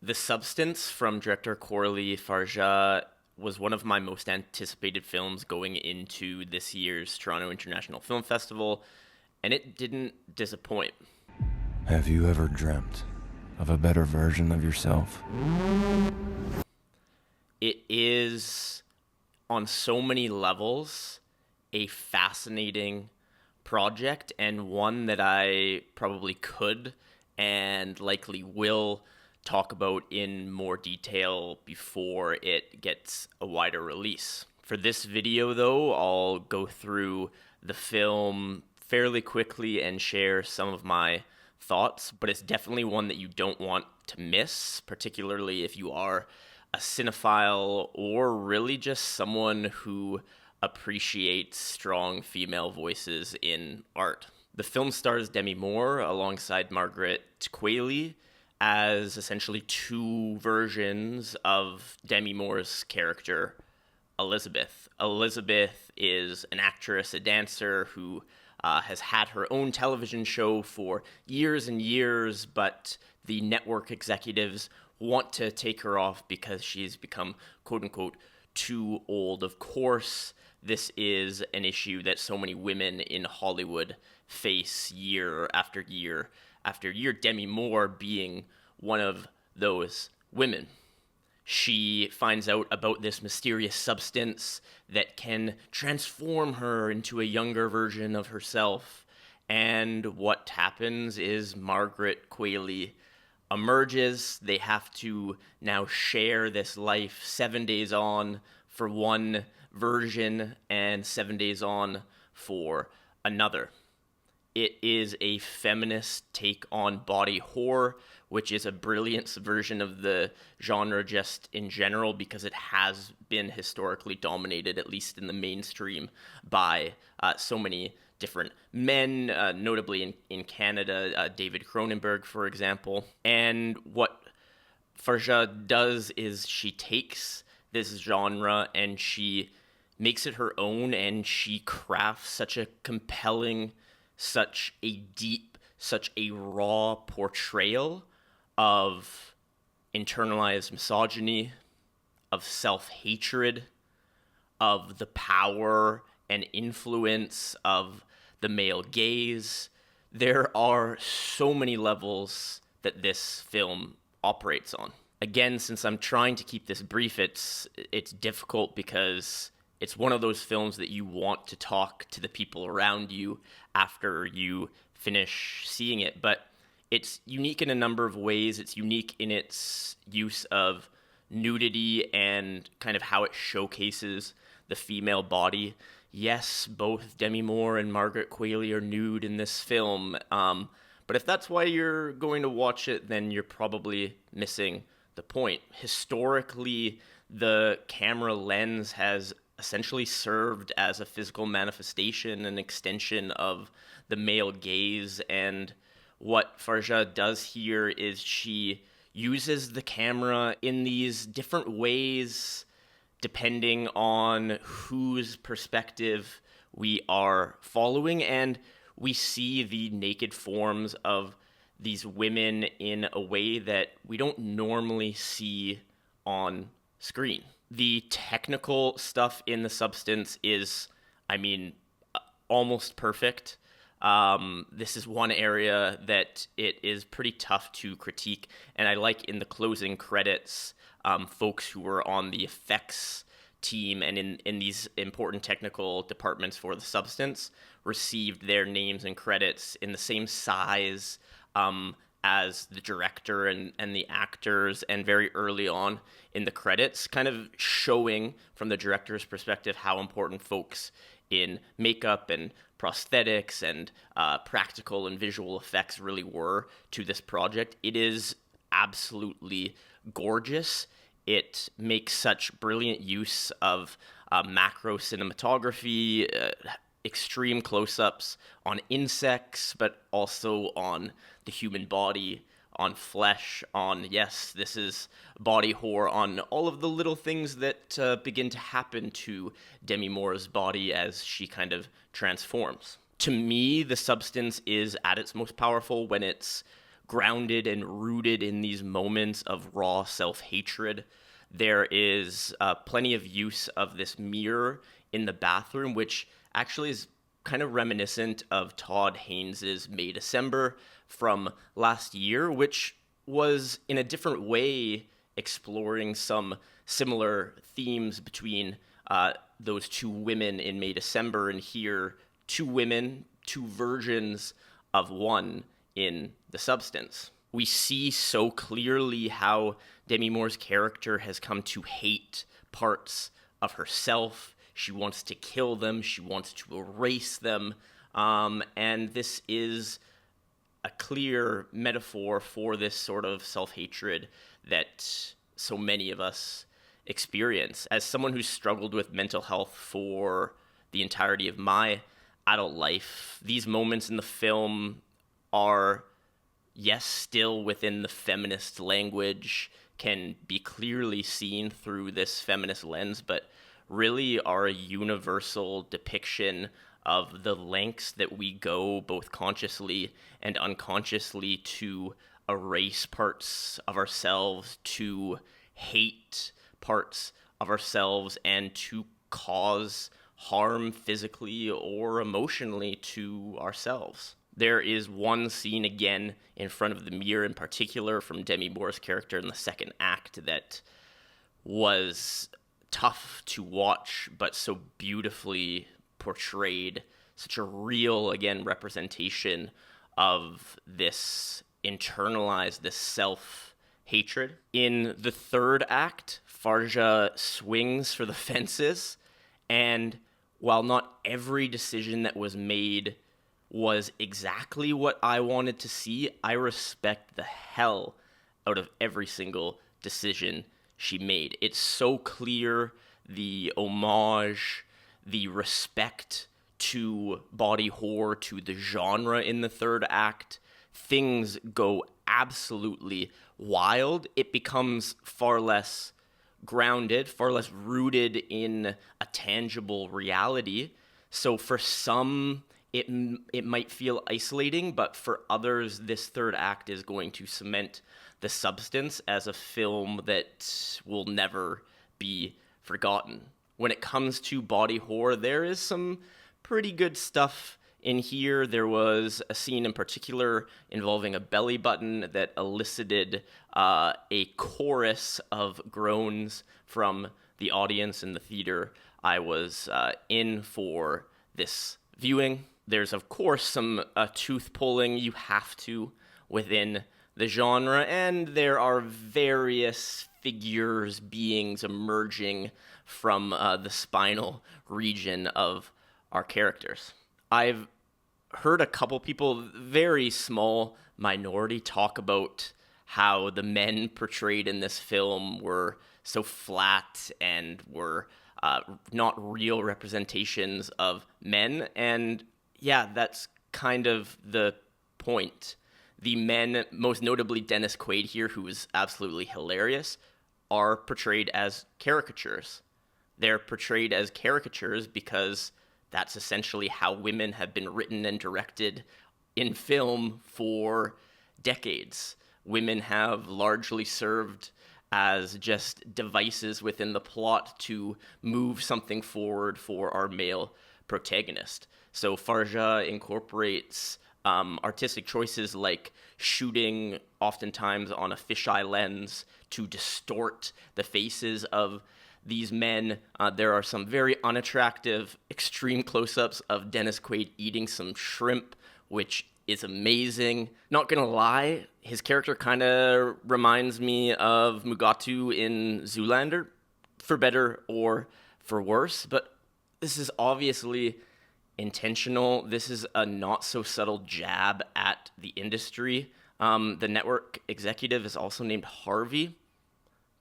The Substance from director Coralie Fargeat was one of my most anticipated films going into this year's Toronto International Film Festival, and it didn't disappoint. Have you ever dreamt of a better version of yourself? It is, on so many levels, a fascinating project, and one that I probably could and likely will talk about in more detail before it gets a wider release. For this video, though, I'll go through the film fairly quickly and share some of my thoughts, but it's definitely one that you don't want to miss, particularly if you are a cinephile or really just someone who appreciates strong female voices in art. The film stars Demi Moore alongside Margaret Qualley as essentially two versions of Demi Moore's character, Elizabeth. Elizabeth is an actress, a dancer who has had her own television show for years and years, but the network executives want to take her off because she's become, quote-unquote, too old. Of course, this is an issue that so many women in Hollywood face year after year after year, Demi Moore being one of those women. She finds out about this mysterious substance that can transform her into a younger version of herself. And what happens is Margaret Qualley emerges. They have to now share this life 7 days on for one version and 7 days on for another. It is a feminist take on body horror, which is a brilliant subversion of the genre just in general, because it has been historically dominated, at least in the mainstream, by so many different men, notably in Canada, David Cronenberg, for example. And what Fargeat does is she takes this genre and she makes it her own, and she crafts such a compelling, such a deep, such a raw portrayal of internalized misogyny, of self-hatred, of the power and influence of the male gaze. There are so many levels that this film operates on. Again, since I'm trying to keep this brief, it's difficult because it's one of those films that you want to talk to the people around you after you finish seeing it. But it's unique in a number of ways. It's unique in its use of nudity and kind of how it showcases the female body. Yes, both Demi Moore and Margaret Qualley are nude in this film. But if that's why you're going to watch it, then you're probably missing the point. Historically, the camera lens has essentially served as a physical manifestation, an extension of the male gaze. And what Fargeat does here is she uses the camera in these different ways depending on whose perspective we are following. And we see the naked forms of these women in a way that we don't normally see on screen. The technical stuff in The Substance is, almost perfect. This is one area that it is pretty tough to critique, and I like in the closing credits, folks who were on the effects team and in these important technical departments for The Substance received their names and credits in the same size as the director and the actors, and very early on in the credits, kind of showing from the director's perspective how important folks in makeup and prosthetics and practical and visual effects really were to this project. It is absolutely gorgeous. It makes such brilliant use of macro cinematography, extreme close-ups on insects, but also on the human body, on flesh, on, yes, this is body horror, on all of the little things that begin to happen to Demi Moore's body as she kind of transforms. To me, The Substance is at its most powerful when it's grounded and rooted in these moments of raw self-hatred. There is plenty of use of this mirror in the bathroom, which actually is kind of reminiscent of Todd Haynes's May December from last year, which was in a different way exploring some similar themes between those two women in May December, and here two women, two versions of one in The Substance. We see so clearly how Demi Moore's character has come to hate parts of herself. She wants to kill them. She wants to erase them. And this is a clear metaphor for this sort of self-hatred that so many of us experience. As someone who's struggled with mental health for the entirety of my adult life, these moments in the film are, yes, still within the feminist language, can be clearly seen through this feminist lens, but really are a universal depiction of the lengths that we go both consciously and unconsciously to erase parts of ourselves, to hate parts of ourselves, and to cause harm physically or emotionally to ourselves. There is one scene, again, in front of the mirror in particular from Demi Moore's character in the second act that was tough to watch, but so beautifully portrayed, such a real, again, representation of this internalized, this self-hatred. In the third act, Fargeat swings for the fences, and while not every decision that was made was exactly what I wanted to see, I respect the hell out of every single decision she made. It's so clear, the homage, the respect to body horror, to the genre in the third act. Things go absolutely wild. It becomes far less grounded, far less rooted in a tangible reality. So for some, it might feel isolating, but for others, this third act is going to cement The Substance as a film that will never be forgotten. When it comes to body horror, there is some pretty good stuff in here. There was a scene in particular involving a belly button that elicited a chorus of groans from the audience in the theater I was in for this viewing. There's, of course, some tooth pulling. You have to within the genre, and there are various figures, beings emerging from the spinal region of our characters. I've heard a couple people, very small minority, talk about how the men portrayed in this film were so flat and were not real representations of men. And yeah, that's kind of the point. The men, most notably Dennis Quaid here, who is absolutely hilarious, are portrayed as caricatures. They're portrayed as caricatures because that's essentially how women have been written and directed in film for decades. Women have largely served as just devices within the plot to move something forward for our male protagonist. So Fargeat incorporates artistic choices like shooting oftentimes on a fisheye lens to distort the faces of these men. There are some very unattractive, extreme close-ups of Dennis Quaid eating some shrimp, which is amazing. Not gonna lie, his character kind of reminds me of Mugatu in Zoolander, for better or for worse, but this is obviously intentional. This is a not-so-subtle jab at the industry. The network executive is also named Harvey.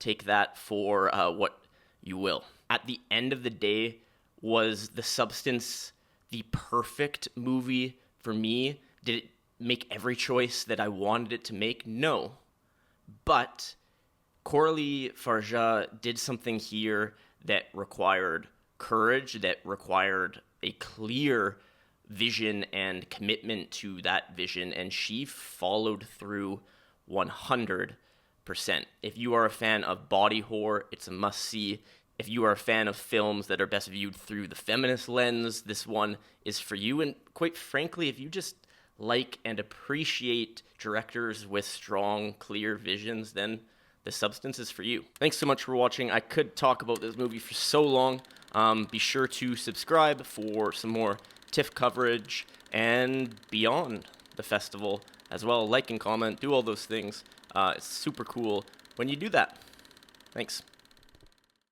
Take that for what you will. At the end of the day, was The Substance the perfect movie for me? Did it make every choice that I wanted it to make? No. But Coralie Fargeat did something here that required courage, that required a clear vision and commitment to that vision, and she followed through 100%. If you are a fan of body horror, it's a must-see. If you are a fan of films that are best viewed through the feminist lens, this one is for you. And quite frankly, if you just like and appreciate directors with strong, clear visions, then The Substance is for you. Thanks so much for watching. I could talk about this movie for so long. Be sure to subscribe for some more TIFF coverage and beyond the festival as well. Like and comment, do all those things. It's super cool when you do that. Thanks.